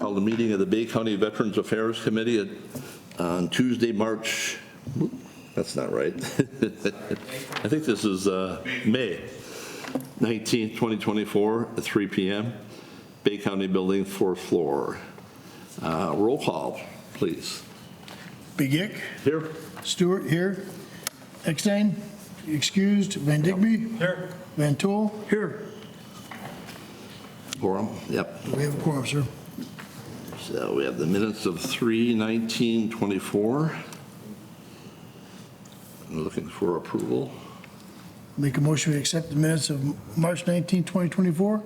call the meeting of the Bay County Veterans Affairs Committee on Tuesday, March, that's not right. I think this is May 19th, 2024, at 3 p.m. Bay County Building, 4th floor. Roll call, please. Begic. Here. Stewart here. Eckstein, excused. Van Digby. Here. Van Tool. Here. Quorum, yep. We have a quorum, sir. So we have the minutes of 3/19/24. I'm looking for approval. Make a motion to accept the minutes of March 19, 2024.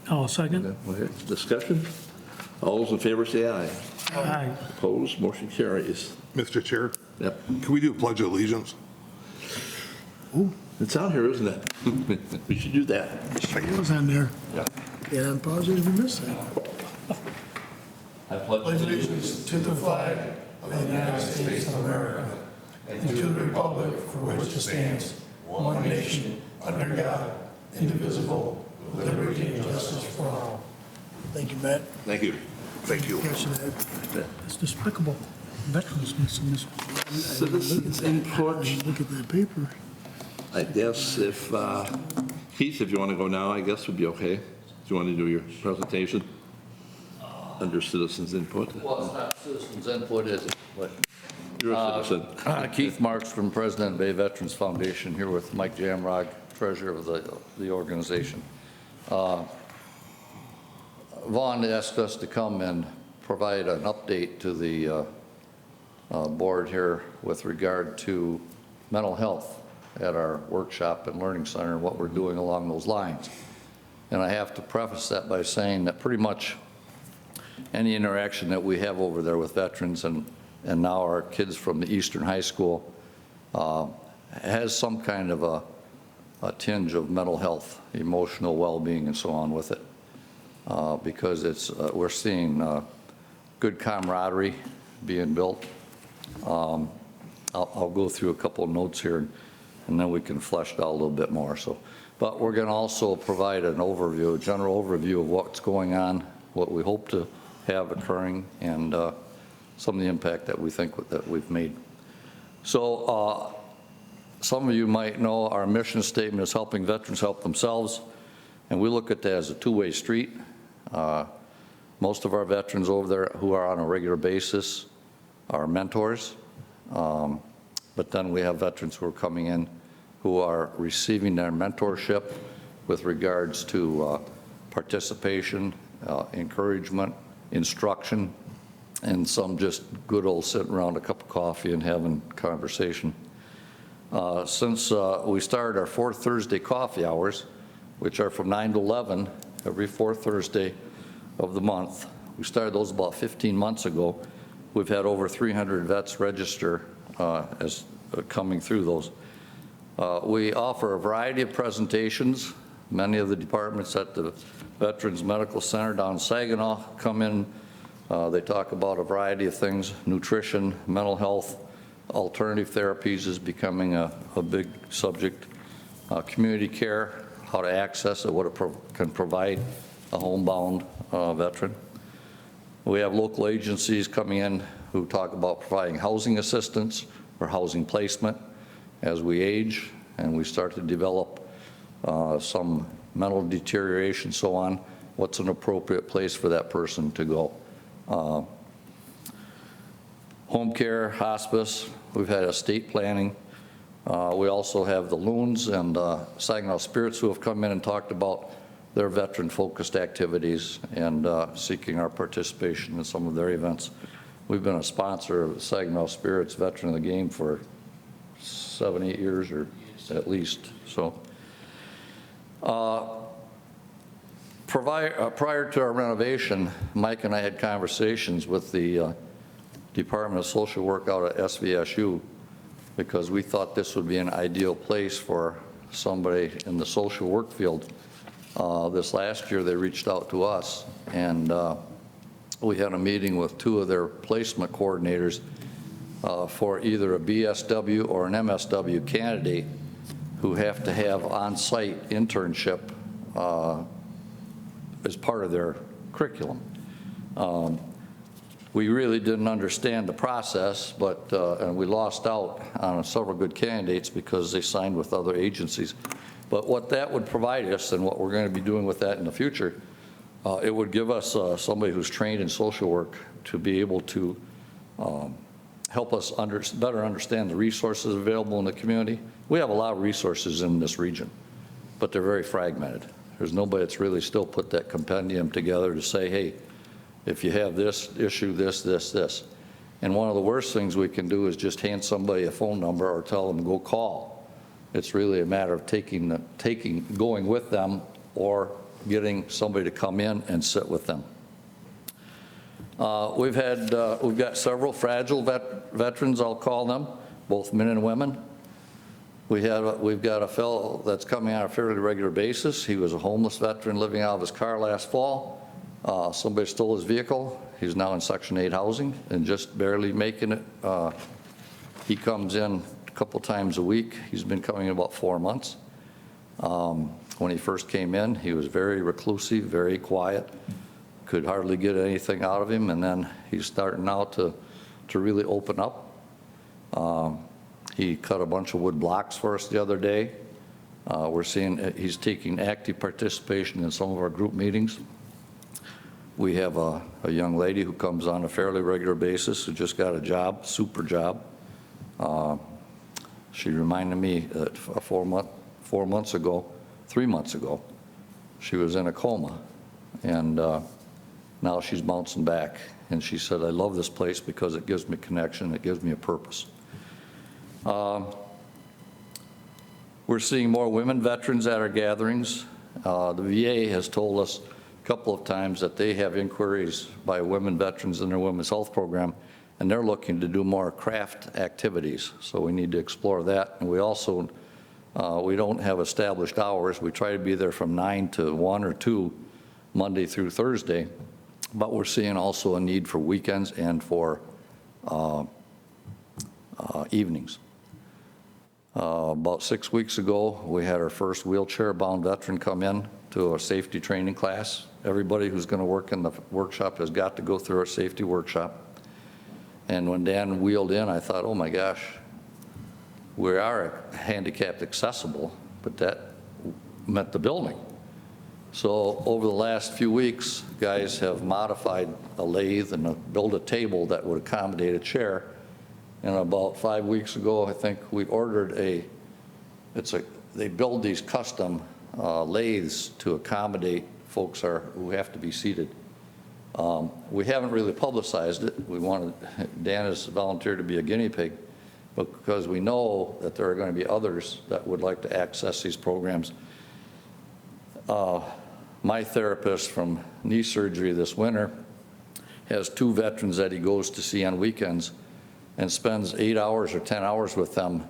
I'll second. Okay, discussion? All those in favor say aye. Aye. Opposed, motion carries. Mr. Chair, Yep. can we do a pledge of allegiance? It's on here, isn't it? We should do that. It was on there. Yeah. Yeah, I'm positive we missed that. I pledge Allegiance to the flag of the United States of America and to the republic for which it stands, one nation, under God, indivisible, with liberty and justice for all. Thank you, Matt. Thank you. Thank you. It's despicable. Veterans missing this. Citizens input. Look at that paper. I guess if, Keith, if you want to go now, I guess would be okay. Do you want to do your presentation under citizens input? Well, it's not citizens input, is it? But, You're a citizen. Keith Marks from President Bay Veterans Foundation, here with Mike Jamrog, treasurer of the organization. Vaughn asked us to come and provide an update to the board here with regard to mental health at our workshop and learning center and what we're doing along those lines. And I have to preface that by saying that pretty much any interaction that we have over there with veterans and now our kids from the Eastern High School has some kind of a tinge of mental health, emotional well-being and so on with it. Because it's we're seeing good camaraderie being built. I'll go through a couple of notes here and then we can flesh it out a little bit more. So, but we're going to also provide an overview, a general overview of what's going on, what we hope to have occurring, and some of the impact that we think that we've made. So some of you might know our mission statement is helping veterans help themselves, and we look at that as a two-way street. Most of our veterans over there who are on a regular basis are mentors, but then we have veterans who are coming in who are receiving their mentorship with regards to participation, encouragement, instruction, and some just good old sitting around a cup of coffee and having conversation. Since we started our fourth Thursday coffee hours, which are from 9 to 11 every fourth Thursday of the month, we started those about 15 months ago. We've had over 300 vets register as coming through those. We offer a variety of presentations. Many of the departments at the Veterans Medical Center down in Saginaw come in. They talk about a variety of things: nutrition, mental health, alternative therapies is becoming a big subject, community care, how to access it, what it can provide a homebound veteran. We have local agencies coming in who talk about providing housing assistance or housing placement as we age and we start to develop some mental deterioration, so on. What's an appropriate place for that person to go? Home care, hospice, we've had estate planning. We also have the Loons and Saginaw Spirits who have come in and talked about their veteran-focused activities and seeking our participation in some of their events. We've been a sponsor of Saginaw Spirits Veteran of the Game for 7, 8 years, or at least. So, prior to our renovation, Mike and I had conversations with the Department of Social Work out at SVSU because we thought this would be an ideal place for somebody in the social work field. This last year, they reached out to us, and we had a meeting with 2 of their placement coordinators for either a BSW or an MSW candidate who have to have on-site internship as part of their curriculum. We really didn't understand the process, and we lost out on several good candidates because they signed with other agencies. But what that would provide us, and what we're going to be doing with that in the future, it would give us somebody who's trained in social work to be able to help us better understand the resources available in the community. We have a lot of resources in this region, but they're very fragmented. There's nobody that's really still put that compendium together to say, hey, if you have this issue, this. And one of the worst things we can do is just hand somebody a phone number or tell them go call. It's really a matter of going with them or getting somebody to come in and sit with them. We've got several fragile veterans, I'll call them, both men and women. We've got a fellow that's coming on a fairly regular basis. He was a homeless veteran living out of his car last fall. Somebody stole his vehicle. He's now in Section 8 housing and just barely making it. He comes in a couple times a week. He's been coming in about 4 months. When he first came in, he was very reclusive, very quiet, could hardly get anything out of him, and then he's starting now to really open up. He cut a bunch of wood blocks for us the other day. We're seeing he's taking active participation in some of our group meetings. We have a young lady who comes on a fairly regular basis who just got a job, super job. She reminded me that 3 months ago, she was in a coma, and now she's bouncing back. And she said, I love this place because it gives me connection, it gives me a purpose. We're seeing more women veterans at our gatherings. The VA has told us a couple of times that they have inquiries by women veterans in their women's health program, and they're looking to do more craft activities. So we need to explore that. And we also, we don't have established hours. We try to be there from 9 to 1 or 2, Monday through Thursday, but we're seeing also a need for weekends and for evenings. About 6 weeks ago, we had our first wheelchair-bound veteran come in to a safety training class. Everybody who's going to work in the workshop has got to go through our safety workshop. And when Dan wheeled in, I thought, oh my gosh, we are handicapped accessible, but that meant the building. So over the last few weeks, guys have modified a lathe and built a table that would accommodate a chair. And about 5 weeks ago, I think we ordered they build these custom lathes to accommodate folks who have to be seated. We haven't really publicized it. Dan has volunteered to be a guinea pig, but because we know that there are going to be others that would like to access these programs. My therapist from knee surgery this winter has 2 veterans that he goes to see on weekends and spends 8 hours or 10 hours with them.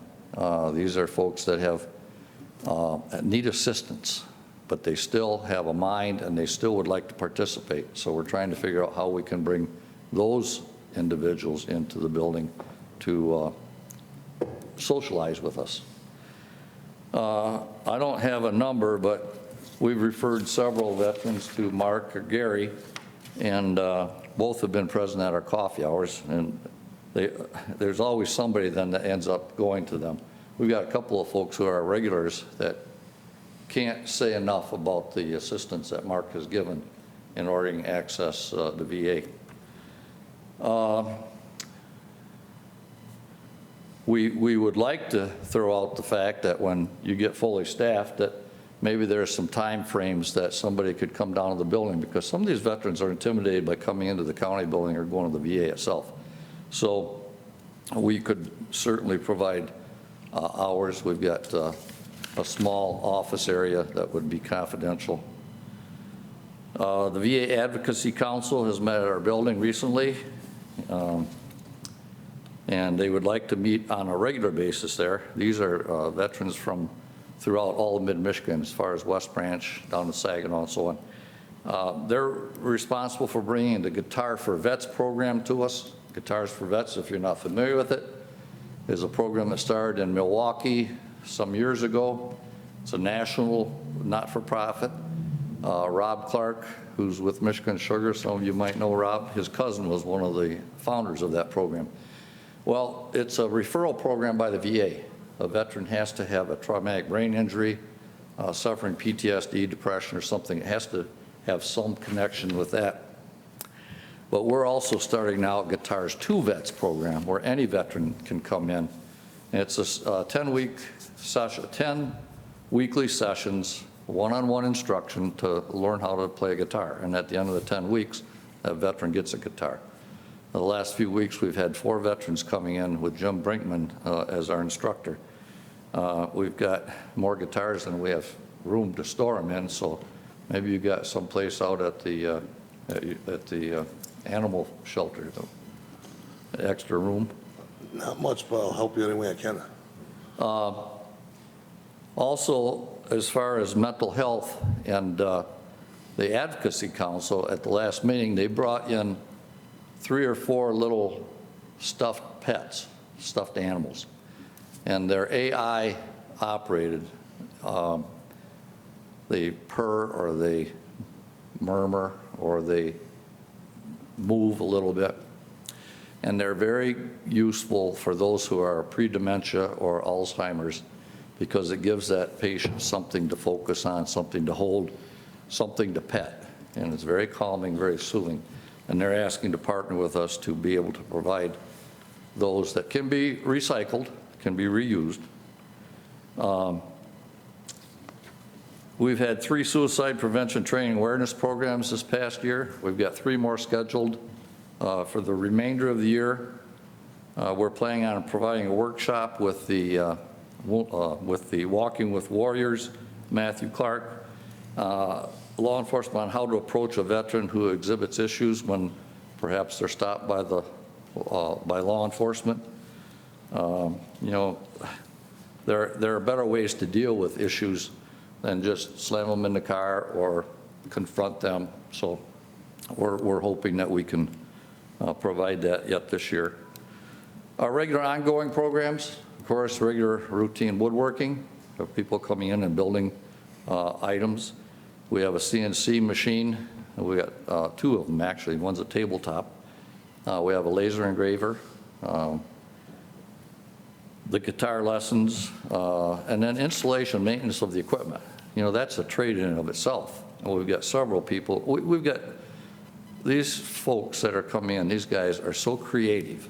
These are folks that need assistance, but they still have a mind and they still would like to participate. So we're trying to figure out how we can bring those individuals into the building to socialize with us. I don't have a number, but we've referred several veterans to Mark or Gary, and both have been present at our coffee hours, and there's always somebody then that ends up going to them. We've got a couple of folks who are regulars that can't say enough about the assistance that Mark has given in ordering access to VA. We would like to throw out the fact that when you get fully staffed, that maybe there's some time frames that somebody could come down to the building, because some of these veterans are intimidated by coming into the county building or going to the VA itself. So we could certainly provide hours. We've got a small office area that would be confidential. The VA Advocacy Council has met at our building recently, and they would like to meet on a regular basis there. These are veterans from throughout all of mid-Michigan, as far as West Branch, down to Saginaw and so on. They're responsible for bringing the Guitar for Vets program to us. Guitars for Vets, if you're not familiar with it, is a program that started in Milwaukee some years ago. It's a national not-for-profit, Rob Clark, who's with Michigan Sugar. Some of you might know Rob. His cousin was one of the founders of that program. Well, it's a referral program by the VA. A veteran has to have a traumatic brain injury, suffering PTSD, depression, or something. It has to have some connection with that. But we're also starting now Guitars 2 Vets program, where any veteran can come in. And it's a 10-week session, 10 weekly sessions, one-on-one instruction to learn how to play a guitar. And at the end of the 10 weeks, that veteran gets a guitar. The last few weeks, we've had 4 veterans coming in with Jim Brinkman as our instructor. We've got more guitars than we have room to store them in, so maybe you got someplace out at the animal shelter, the extra room. Not much, but I'll help you any way I can. Also, as far as mental health and the Advocacy Council, at the last meeting, they brought in 3 or 4 little stuffed pets, stuffed animals, and they're AI operated. They purr or they murmur or they move a little bit. And they're very useful for those who are pre-dementia or Alzheimer's, because it gives that patient something to focus on, something to hold, something to pet. And it's very calming, very soothing. And they're asking to partner with us to be able to provide those that can be recycled, can be reused. We've had 3 suicide prevention training awareness programs this past year. We've got 3 more scheduled for the remainder of the year. We're planning on providing a workshop with the Walking with Warriors, Matthew Clark, law enforcement on how to approach a veteran who exhibits issues when perhaps they're stopped by law enforcement. You know, there are better ways to deal with issues than just slam them in the car or confront them. So we're hoping that we can provide that yet this year. Our regular ongoing programs, of course, regular routine woodworking, of people coming in and building items. We have a CNC machine. We got 2 of them actually. One's a tabletop. We have a laser engraver. The guitar lessons, and then installation, maintenance of the equipment. You know, that's a trade in and of itself. And we've got several people. We've got these folks that are coming in, these guys are so creative.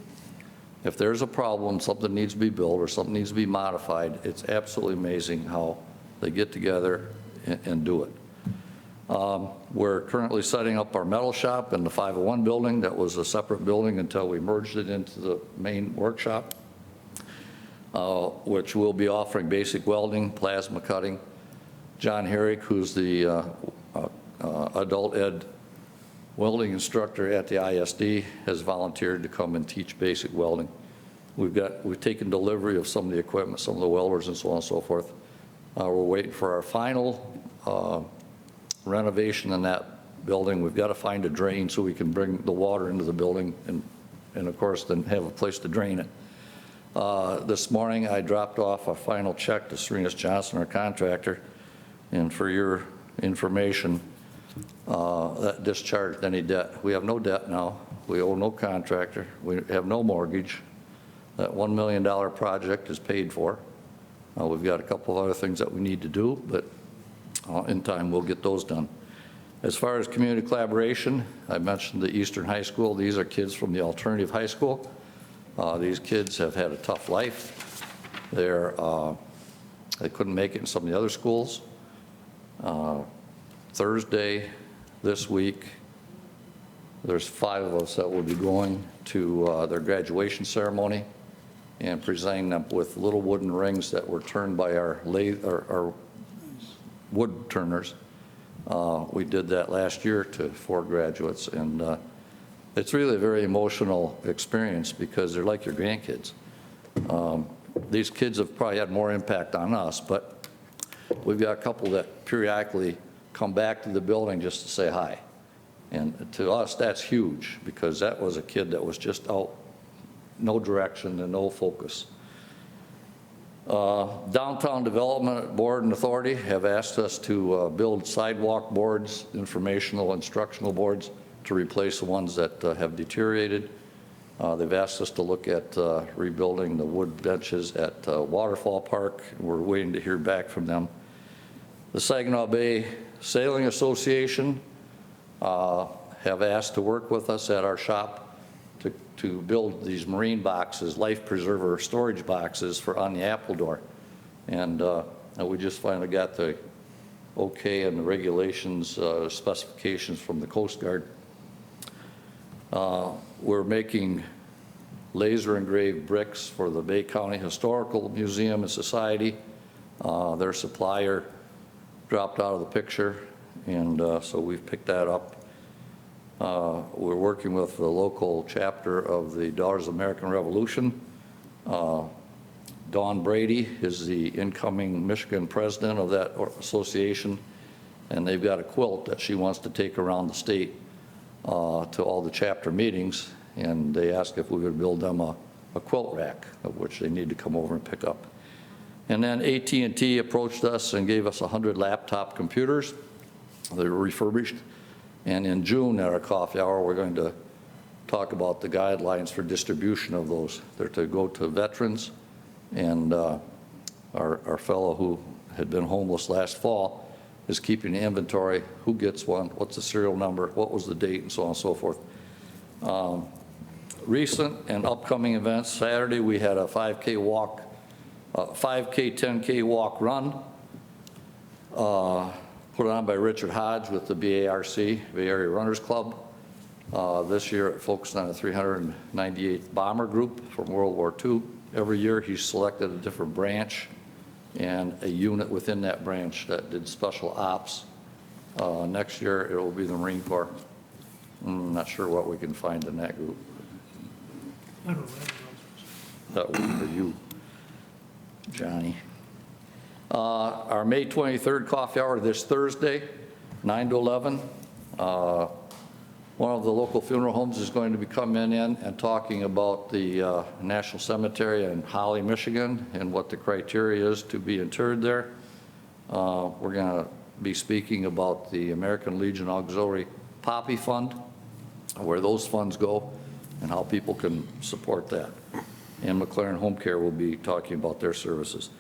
If there's a problem, something needs to be built or something needs to be modified, it's absolutely amazing how they get together and do it. We're currently setting up our metal shop in the 501 building. That was a separate building until we merged it into the main workshop, which will be offering basic welding, plasma cutting. John Herrick, who's the adult ed welding instructor at the ISD, has volunteered to come and teach basic welding. We've taken delivery of some of the equipment, some of the welders and so on and so forth. We're waiting for our final renovation in that building. We've got to find a drain so we can bring the water into the building and of course then have a place to drain it. This morning I dropped off a final check to Serenas Johnson, our contractor, and for your information, that discharged any debt. We have no debt now. We owe no contractor. We have no mortgage. That $1 million project is paid for. We've got a couple of other things that we need to do, but in time we'll get those done. As far as community collaboration, I mentioned the Eastern High School. These are kids from the alternative high school. These kids have had a tough life. They couldn't make it in some of the other schools. Thursday this week, there's 5 of us that will be going to their graduation ceremony and presenting them with little wooden rings that were turned by our wood turners. We did that last year to 4 graduates, and it's really a very emotional experience because they're like your grandkids. These kids have probably had more impact on us, but we've got a couple that periodically come back to the building just to say hi. And to us, that's huge because that was a kid that was just out, no direction and no focus. Downtown Development Board and Authority have asked us to build sidewalk boards, informational, instructional boards to replace the ones that have deteriorated. They've asked us to look at rebuilding the wood benches at Waterfall Park. We're waiting to hear back from them. The Saginaw Bay Sailing Association have asked to work with us at our shop to build these marine boxes, life preserver storage boxes for on the Appledore. And we just finally got the okay and the regulations, specifications from the Coast Guard. We're making laser engraved bricks for the Bay County Historical Museum and Society. Their supplier dropped out of the picture, and so we've picked that up. We're working with the local chapter of the Daughters of American Revolution. Dawn Brady is the incoming Michigan president of that association, and they've got a quilt that she wants to take around the state to all the chapter meetings, and they asked if we would build them a quilt rack, of which they need to come over and pick up. And then AT&T approached us and gave us 100 laptop computers. They were refurbished. And in June at our coffee hour, we're going to talk about the guidelines for distribution of those. They're to go to veterans, and our fellow who had been homeless last fall is keeping the inventory, who gets one, what's the serial number, what was the date, and so on and so forth. Recent and upcoming events, Saturday we had a 5K walk, 5K, 10K walk run, put on by Richard Hodge with the BARC, Bay Area Runners Club. This year it focused on the 398th Bomber Group from World War II. Every year he's selected a different branch and a unit within that branch that did special ops. Next year it will be the Marine Corps. I'm not sure what we can find in that group. I don't know. That was for you, Johnny. Our May 23rd coffee hour this Thursday, 9 to 11. One of the local funeral homes is going to be coming in and talking about the National Cemetery in Holly, Michigan, and what the criteria is to be interred there. We're going to be speaking about the American Legion Auxiliary Poppy Fund, where those funds go, and how people can support that. And McLaren Home Care will be talking about their services.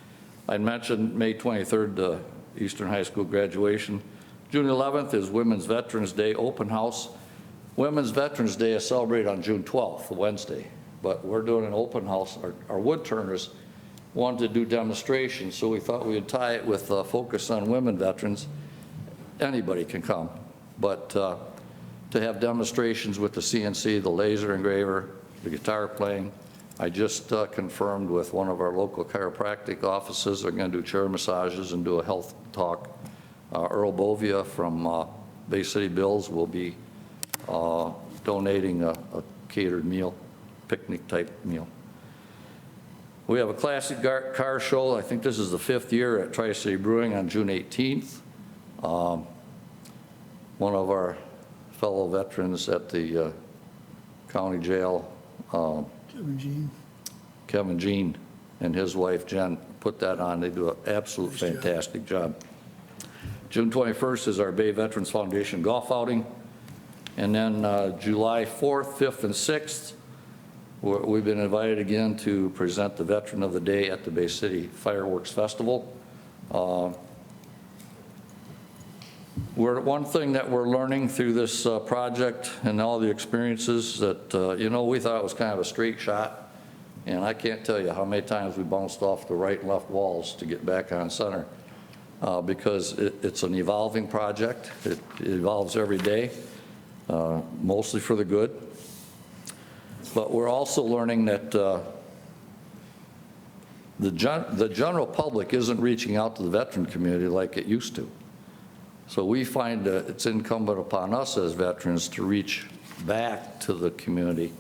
I mentioned May 23rd, the Eastern High School graduation. June 11th is Women's Veterans Day open house. Women's Veterans Day is celebrated on June 12th, Wednesday, but we're doing an open house. Our wood turners wanted to do demonstrations, so we thought we would tie it with a focus on women veterans. Anybody can come, but to have demonstrations with the CNC, the laser engraver, the guitar playing. I just confirmed with one of our local chiropractic offices, they're going to do chair massages and do a health talk. Earl Bovia from Bay City Bills will be donating a catered meal, picnic type meal. We have a classic car show. I think this is the 5th year at Tri-City Brewing on June 18th. One of our fellow veterans at the county jail, Kevin Jean and his wife Jen put that on. They do an absolute fantastic job. June 21st is our Bay Veterans Foundation golf outing. And then July 4th, 5th, and 6th, we've been invited again to present the Veteran of the Day at the Bay City Fireworks Festival. One thing that we're learning through this project and all the experiences that, we thought it was kind of a straight shot. And I can't tell you how many times we bounced off the right and left walls to get back on center because it's an evolving project. It evolves every day, mostly for the good. But we're also learning that the general public isn't reaching out to the veteran community like it used to. So we find that it's incumbent upon us as veterans to reach back to the community.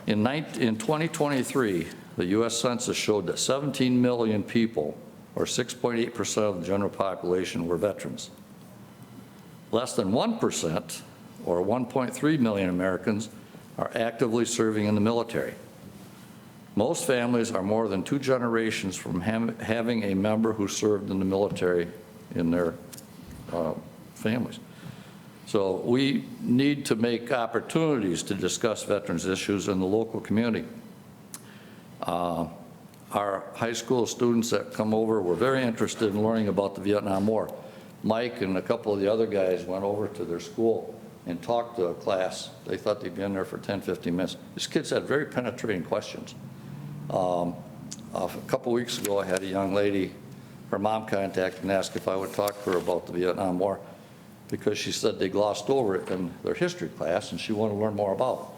In 2023, the U.S. Census showed that 17 million people, or 6.8% of the general population, were veterans. Less than 1%, or 1.3 million Americans, are actively serving in the military. Most families are more than 2 generations from having a member who served in the military in their families. So we need to make opportunities to discuss veterans issues in the local community. Our high school students that come over were very interested in learning about the Vietnam War. Mike and a couple of the other guys went over to their school and talked to a class. They thought they'd be in there for 10, 15 minutes. These kids had very penetrating questions. A couple weeks ago, I had a young lady, her mom contacted and asked if I would talk to her about the Vietnam War, because she said they glossed over it in their history class and she wanted to learn more about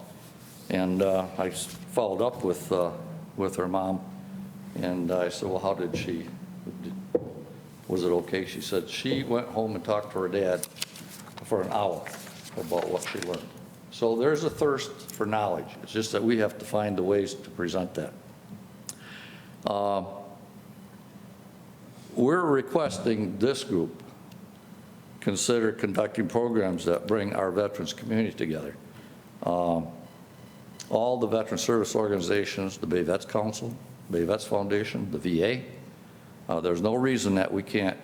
it. And I followed up with her mom, and I said, well, how did she, was it okay? She said she went home and talked to her dad for an hour about what she learned. So there's a thirst for knowledge. It's just that we have to find the ways to present that. We're requesting this group consider conducting programs that bring our veterans community together. All the veteran service organizations, the Bay Vets Council, Bay Vets Foundation, the VA, there's no reason that we can't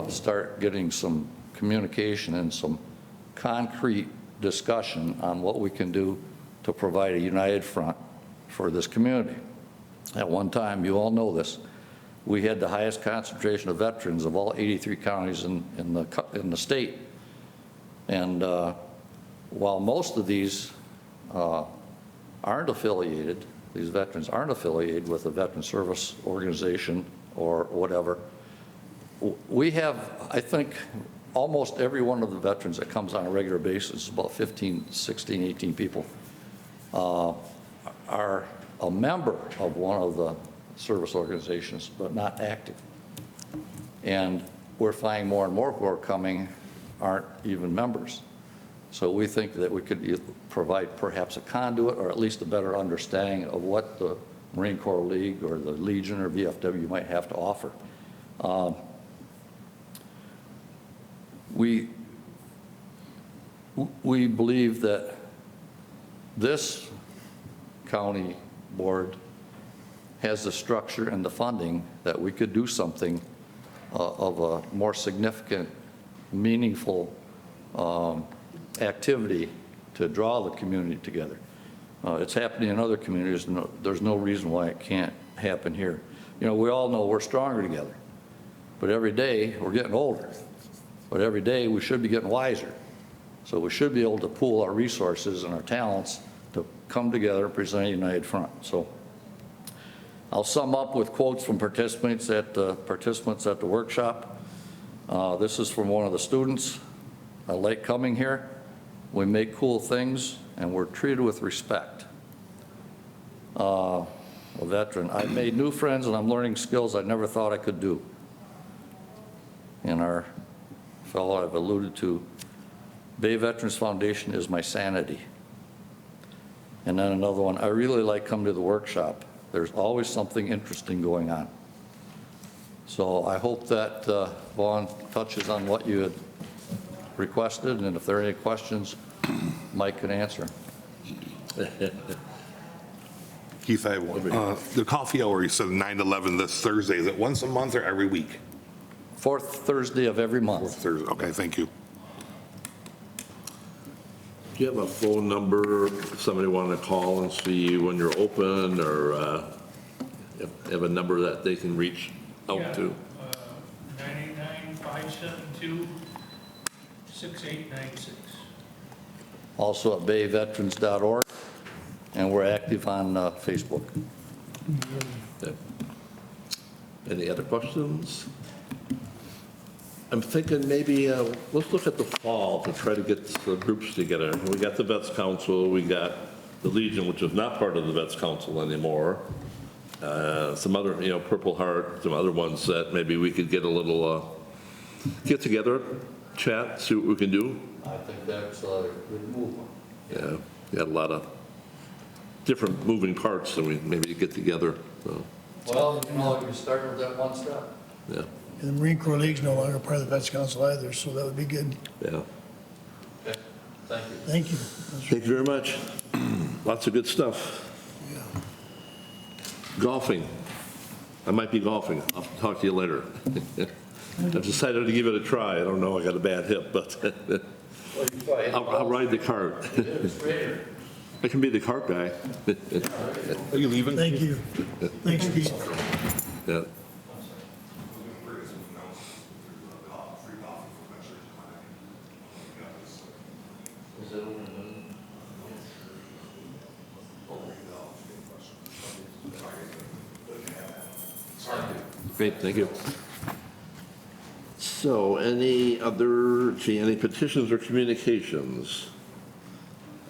start getting some communication and some concrete discussion on what we can do to provide a united front for this community. At one time, you all know this, we had the highest concentration of veterans of all 83 counties in the state. And while most of these aren't affiliated, these veterans aren't affiliated with a veteran service organization or whatever, we have, I think, almost every one of the veterans that comes on a regular basis, about 15, 16, 18 people, are a member of one of the service organizations, but not active. And we're finding more and more who are coming aren't even members. So we think that we could provide perhaps a conduit, or at least a better understanding of what the Marine Corps League or the Legion or VFW might have to offer. We believe that this county board has the structure and the funding that we could do something of a more significant, meaningful activity to draw the community together. It's happening in other communities, and there's no reason why it can't happen here. You know, we all know we're stronger together, but every day we're getting older. But every day we should be getting wiser. So we should be able to pool our resources and our talents to come together and present a united front. So I'll sum up with quotes from participants at the workshop. This is from one of the students. I like coming here. We make cool things and we're treated with respect. A veteran, I made new friends and I'm learning skills I never thought I could do. And our fellow I've alluded to, Bay Veterans Foundation is my sanity. And then another one, I really like coming to the workshop. There's always something interesting going on. So I hope that Vaughn touches on what you had requested, and if there are any questions, Mike can answer. Keith, I have one. The coffee hour, you said 9 to 11 this Thursday. Is it once a month or every week? Fourth Thursday of every month. Fourth Thursday. Okay, thank you. Do you have a phone number, if somebody wanted to call and see when you're open, or have a number that they can reach out to? 989-572-6896. Also at bayveterans.org, and we're active on Facebook. Yeah. Any other questions? I'm thinking maybe let's look at the fall to try to get the groups together. We got the Vets Council, we got the Legion, which is not part of the Vets Council anymore. Some other, Purple Heart, some other ones that maybe we could get a little get together, chat, see what we can do. I think that's a good move. Yeah, we got a lot of different moving parts, so we maybe get together. So, Well, you start with that one step. yeah, And the Marine Corps League's no longer part of the Vets Council either, so that would be good. yeah. Okay, thank you. Thank you. Thank you very much. Lots of good stuff. Yeah. Golfing. I might be golfing. I'll talk to you later. I've decided to give it a try. I don't know, I got a bad hip, but I'll ride the cart. I can be the cart guy. Are you leaving? Thank you. Thanks, Pete. Yeah. Great, thank you. So any any petitions or communications?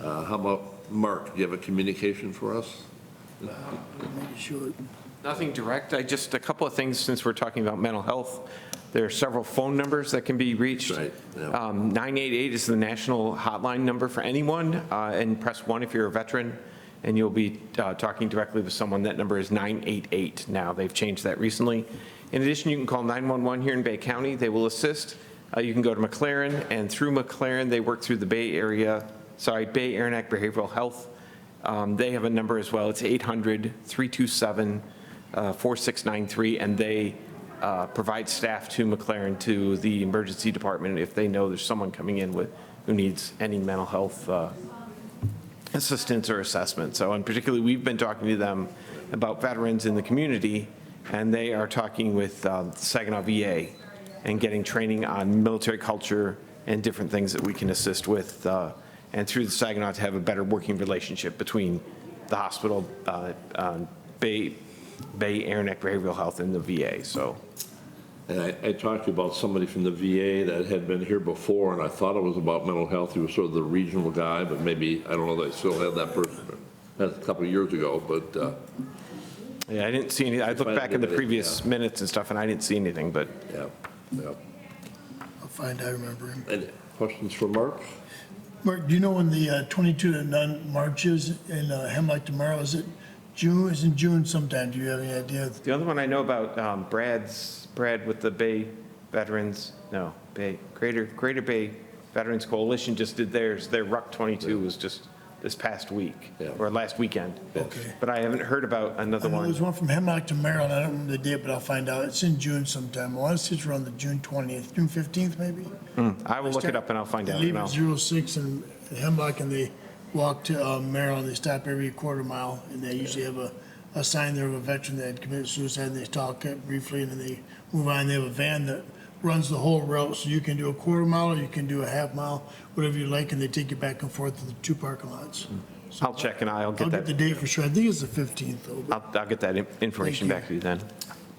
How about Mark, do you have a communication for us? Sure. Nothing direct, a couple of things since we're talking about mental health. There are several phone numbers that can be reached. Right, yeah. 988 is the national hotline number for anyone, and press 1 if you're a veteran, and you'll be talking directly with someone. That number is 988 now. They've changed that recently. In addition, you can call 911 here in Bay County. They will assist. You can go to McLaren, and through McLaren, they work through the Bay Aranac Behavioral Health. They have a number as well. It's 800-327-4693, and they provide staff to McLaren, to the emergency department, if they know there's someone coming in who needs any mental health assistance or assessment. So, and particularly, we've been talking to them about veterans in the community, and they are talking with Saginaw VA and getting training on military culture and different things that we can assist with, and through the Saginaw to have a better working relationship between the hospital, Bay Aranac Behavioral Health, and the VA. So. And I talked to you about somebody from the VA that had been here before, and I thought it was about mental health. He was sort of the regional guy, but maybe, I don't know, they still have that person. That's a couple of years ago, but. Yeah, I didn't see any, I looked back in the previous minutes and stuff, and I didn't see anything, but. Yeah, yeah. I'll find, I remember him. Any questions for Mark? Mark, do you know when the 22 to none march is in Hemlock tomorrow? Is it June? Is in June sometime? Do you have any idea? The other one I know about, Brad with the Bay Veterans, no, Greater Bay Veterans Coalition just did theirs. Their RUC 22 was just this past week, Yeah. or last weekend. Okay. But I haven't heard about another I know there's one. one from Hemlock to Maryland. I don't remember the date, but I'll find out. It's in June sometime. I want to say it's around the June 20th, June 15th maybe. I will look it up and I'll find They out. leave No. at 06 in Hemlock and they walk to Maryland. They stop every quarter mile and they usually have a sign there of a veteran that had committed suicide, and they talk briefly and then they move on. They have a van that runs the whole route, so you can do a quarter mile or you can do a half mile, whatever you like, and they take you back and forth to the two parking lots. So I'll check and I'll I'll get get the that. date for sure. I think it's the 15th though. but- I'll get that information Thank back to you then.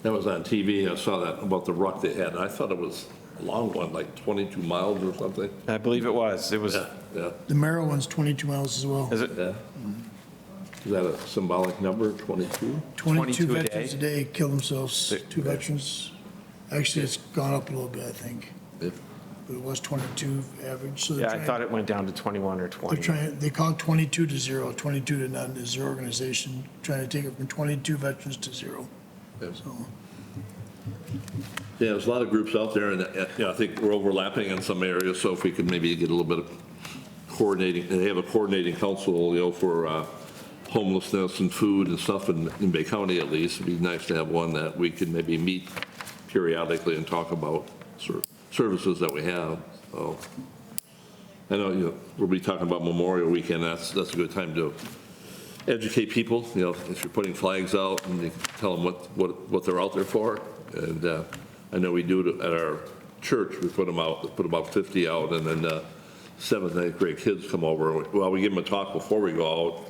That was on TV. I saw that about the ruck they had, and I thought it was a long one, like 22 miles or something. I believe it was. It was, Yeah, yeah, The Merrill one's 22 miles as well. is it? yeah. Is that a symbolic number, 22? 22 a veterans a day kill themselves, two veterans. Actually, it's gone up a little bit, I think, Yeah. but it was 22 average, so they're Yeah, I trying. thought it went down to 21 or 20. They're trying, they call it 22 to 0, 22 to none is their organization, trying to take it from 22 veterans to 0. Yeah. So, Yeah, there's a lot of groups out there, and I think we're overlapping in some areas, so if we could maybe get a little bit of coordinating, and they have a coordinating council, for homelessness and food and stuff in Bay County at least. It'd be nice to have one that we could maybe meet periodically and talk about services that we have. So I know, we'll be talking about Memorial Weekend. That's a good time to educate people, if you're putting flags out, and you can tell them what they're out there for. And I know we do it at our church. We put them out, put about 50 out, and then 7th and 8th grade kids come over. Well, we give them a talk before we go out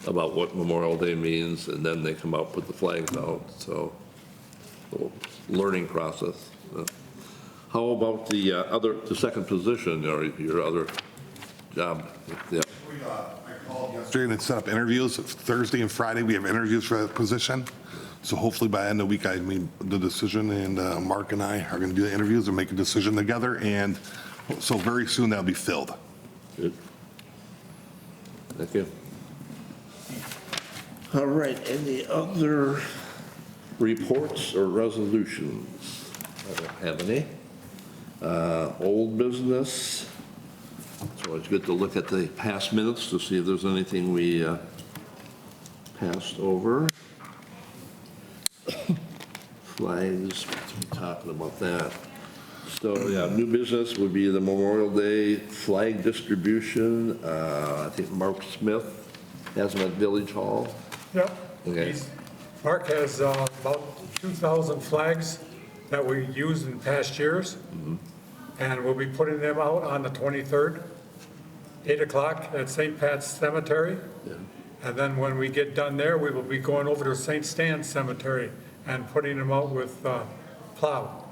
about what Memorial Day means, and then they come out, put the flags out. So, little learning process. How about the second position, or your other job? Yeah. I called yesterday and set up interviews. Thursday and Friday, we have interviews for that position. So hopefully by the end of the week, I made the decision, and Mark and I are going to do the interviews and make a decision together. And so very soon that'll be filled. Good. Thank you. All right, any other reports or resolutions? I don't have any. Old business. It's always good to look at the past minutes to see if there's anything we passed over. flags, we're talking about that. So, yeah, new business would be the Memorial Day flag distribution. I think Mark Smith has them at Village Hall. Yep. Okay. Mark has about 2,000 flags that we used in past years, and we'll be putting them out on the 23rd, 8 o'clock at St. Pat's Cemetery. Yeah. And then when we get done there, we will be going over to St. Stan's Cemetery and putting them out with plow.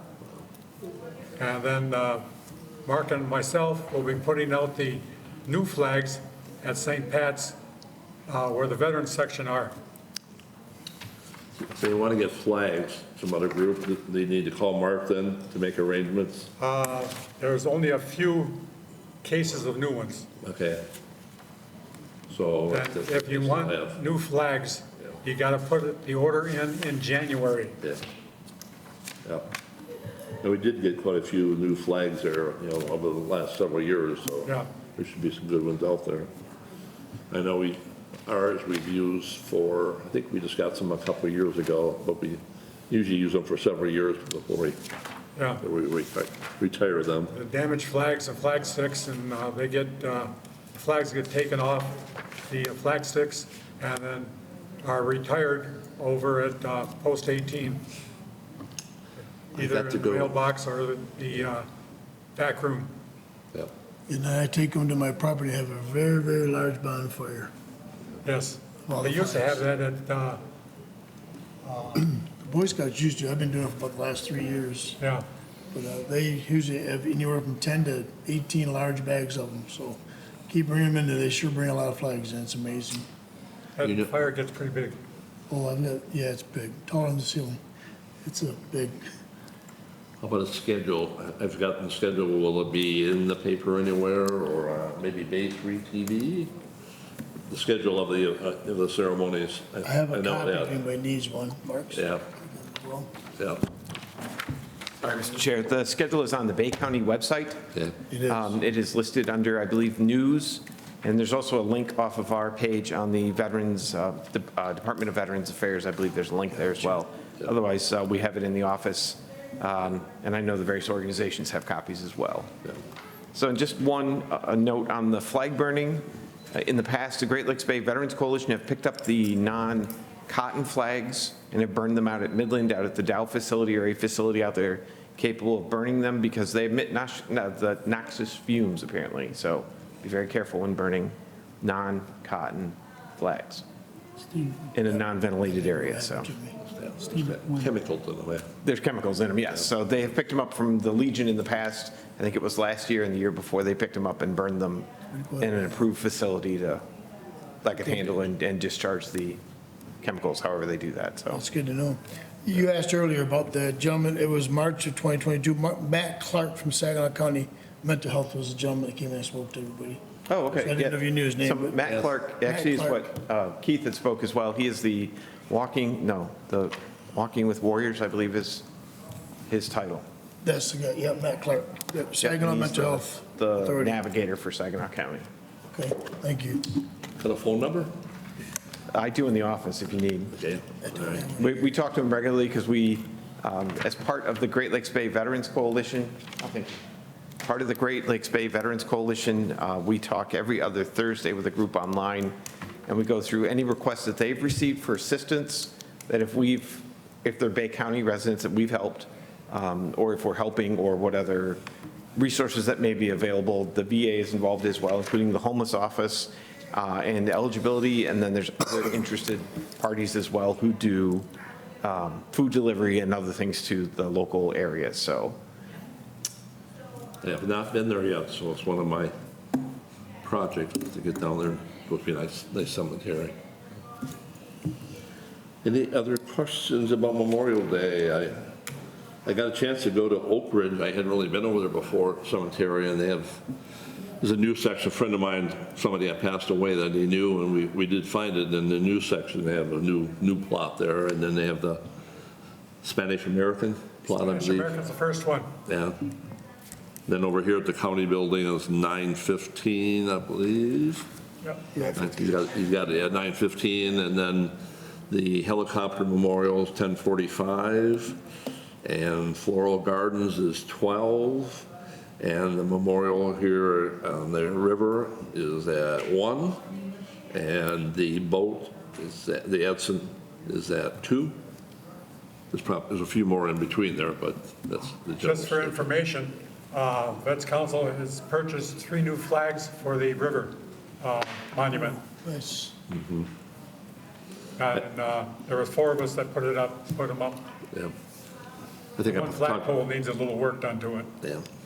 And then Mark and myself will be putting out the new flags at St. Pat's where the veterans section are. So you want to get flags, some other group, they need to call Mark then to make arrangements? There's only a few cases of new ones. Okay. So. And if you want new flags, you got to put the order in January. Yeah. Yeah. And we did get quite a few new flags there, over the last several years, so. Yeah. There should be some good ones out there. I know ours we've used for, I think we just got some a couple of years ago, but we usually use them for several years before we Yeah. retire them. The damaged flags and flag sticks, and flags get taken off the flag sticks and then are retired over at Post 18. Either got to in the go. mailbox or the back room. Yeah. And I take them to my property, have a very, very large bonfire. Yes. All They the used to have flags. that at, The Boy Scouts used to, I've been doing it for about the last 3 years. yeah. But they usually have anywhere from 10 to 18 large bags of them, so keep bringing them in there. They sure bring a lot of flags in, it's amazing. That You know- fire gets pretty big. Oh, I've got, yeah, it's big, taller than the ceiling. It's a big, How about a schedule? I've forgotten the schedule. Will it be in the paper anywhere or maybe Bay 3 TV? The schedule of the ceremonies. I have a know copy if that. anybody needs one, Mark's. Yeah, Well, yeah, All right, Mr. Chair, the schedule is on the Bay County website. yeah. It is. It is listed under, I believe, News, and there's also a link off of our page on the Veterans, the Department of Veterans Affairs. I believe there's a link there as well. Otherwise, we have it in the office, and I know the various organizations have copies as well. Yeah. So just one note on the flag burning. In the past, the Great Lakes Bay Veterans Coalition have picked up the non-cotton flags and have burned them out at Midland, out at the Dow facility or a facility out there capable of burning them because they emit the noxious fumes apparently. So be very careful when burning non-cotton flags Steve. in a non-ventilated area, so. Chemicals in a way. There's chemicals in them, yes. So they have picked them up from the Legion in the past. I think it was last year and the year before they picked them up and burned them in an approved facility that could handle and discharge the chemicals, however they do that, so. That's good to know. You asked earlier about the gentleman, it was March of 2022, Matt Clark from Saginaw County Mental Health was the gentleman that came in and spoke to everybody. Oh, okay. I didn't know if you knew his name, So but- Matt Clark actually is what Keith had spoke as well. He is the Walking with Warriors, I believe is his title. That's the guy, yeah, Matt Clark, Yep, Saginaw He's Mental the- Health The Authority. navigator for Saginaw County. Okay, thank you. Got a phone number? I do in the office if you need. Okay. All right. We talk to him regularly because we, as part of the Great Lakes Bay Veterans Coalition, part of the Great Lakes Bay Veterans Coalition, we talk every other Thursday with a group online, and we go through any requests that they've received for assistance, that if they're Bay County residents that we've helped, or if we're helping, or what other resources that may be available. The VA is involved as well, including the homeless office and eligibility, and then there's other interested parties as well who do food delivery and other things to the local area, so. I have not been there yet, so it's one of my projects to get down there. Supposed to be a nice cemetery. Any other questions about Memorial Day? I got a chance to go to Oak Ridge. I hadn't really been over there before, cemetery, and there's a new section. A friend of mine, somebody that passed away that he knew, and we did find it in the new section. They have a new plot there, and then they have the Spanish American plot, I Spanish believe. American's the first one. Yeah. Then over here at the county building is 915, I believe. Yep. Yeah, You got 915, and then The helicopter memorial is 10:45, and Floral Gardens is 12, and the memorial here on the river is at 1, and the boat is at, the Edson is at 2. There's a few more in between there, but that's the general. Just for information, Vets Council has purchased 3 new flags for the river monument. Nice. And there was 4 of us that put them up. Yeah. I think One I've flagpole needs a little work done to it.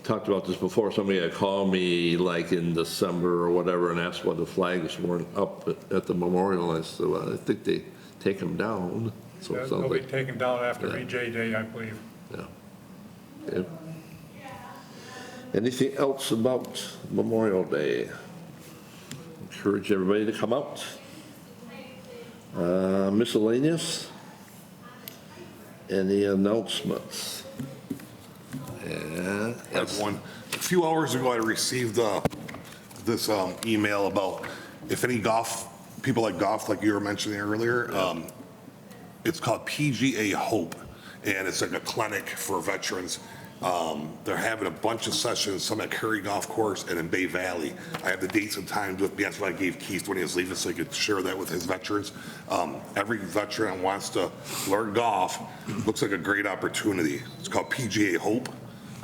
talked about this before. Somebody had called me like in December or whatever and asked why the flags weren't up at the memorial. I said, well, I think they take them down. So it sounds They'll be like, taken down after Yeah. EJ Day, I believe. yeah. Okay. Anything else about Memorial Day? Encourage everybody to come out. Miscellaneous? Any announcements? Yeah. I have one. A few hours ago, I received this email about if any people like golf, like you were mentioning earlier, it's called PGA Hope, and it's like a clinic for veterans. They're having a bunch of sessions, some at Curry Golf Course and in Bay Valley. I have the dates and times with me. That's why I gave Keith when he was leaving, so he could share that with his veterans. Every veteran who wants to learn golf. Looks like a great opportunity. It's called PGA Hope.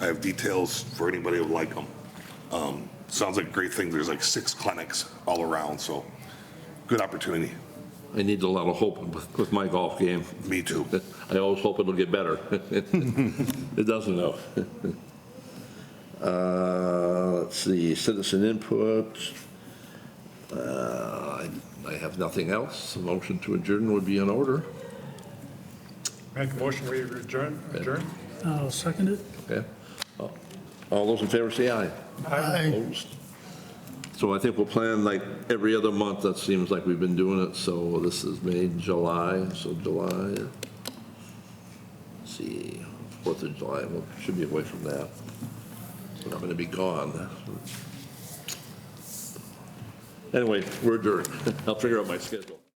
I have details for anybody who would like them. Sounds like a great thing. There's like 6 clinics all around, so good opportunity. I need a lot of hope with my golf game. Me too. I always hope it'll get better. It doesn't though. Let's see, citizen input. I have nothing else. A motion to adjourn would be in order. Make a motion, we adjourn? I'll second it. Okay. All those in favor say aye. Aye. Opposed? So I think we'll plan like every other month. That seems like we've been doing it. So this is May, July. So July, let's see, 4th of July. We should be away from that. So I'm going to be gone. Anyway, we're adjourned. I'll figure out my schedule.